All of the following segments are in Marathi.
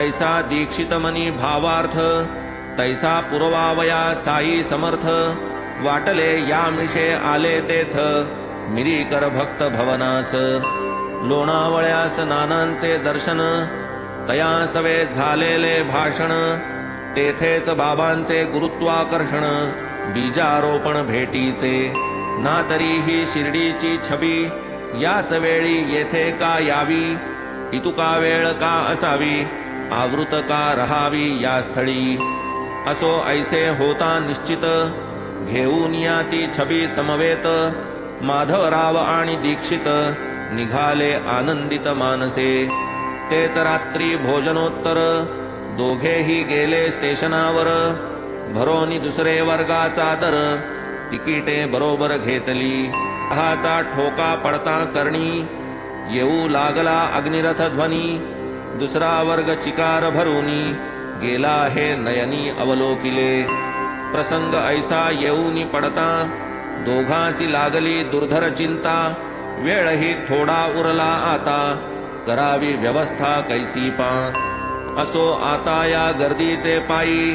तैसा दीक्षित मनी भावार्थ तैसा पुरवावया साई समर्थ वाटले या मिशे आले तेथ मिरीकर भक्त भवनास लोणावळ्यास नानांचे दर्शन तया सवे झालेले भाषण तेथेच बाबांचे गुरुत्वाकर्षण बीजारोपण भेटीचे ना तरीही शिर्डीची छबी याच वेळी येथे का यावी इतुका वेळ का असावी आवृत का रहावी या स्थळी असो ऐसे होता निश्चित घेऊन या ती छबी समवेत माधवराव आणि दीक्षित निघाले आनंदित मानसे तेच रात्री भोजनोत्तर दोघेही गेले स्टेशनावर भरोनी दुसरे वर्गाचा दर तिकीटे बरोबर घेतली हाचा ठोका पडता करणी येऊ लागला अग्निरथ ध्वनी दुसरा वर्ग चिकार भरूनी गेला हे नयनी अवलोकिले प्रसंग ऐसा येऊनी पडता दोघांसी लागली दुर्धर चिंता वेळही थोडा उरला आता करावी व्यवस्था कैसी पा असो आता या गर्दीचे पायी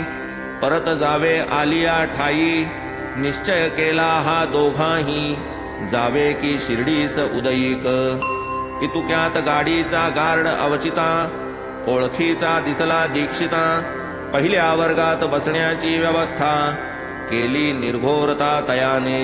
परत जावे आलिया ठाई निश्चय केला हा दोघांही जावे की शिर्डीस उदयिक इतुक्यात गाडीचा गार्ड अवचिता ओळखीचा दिसला दीक्षिता पहिल्या वर्गात बसण्याची व्यवस्था केली निर्घोरता तयाने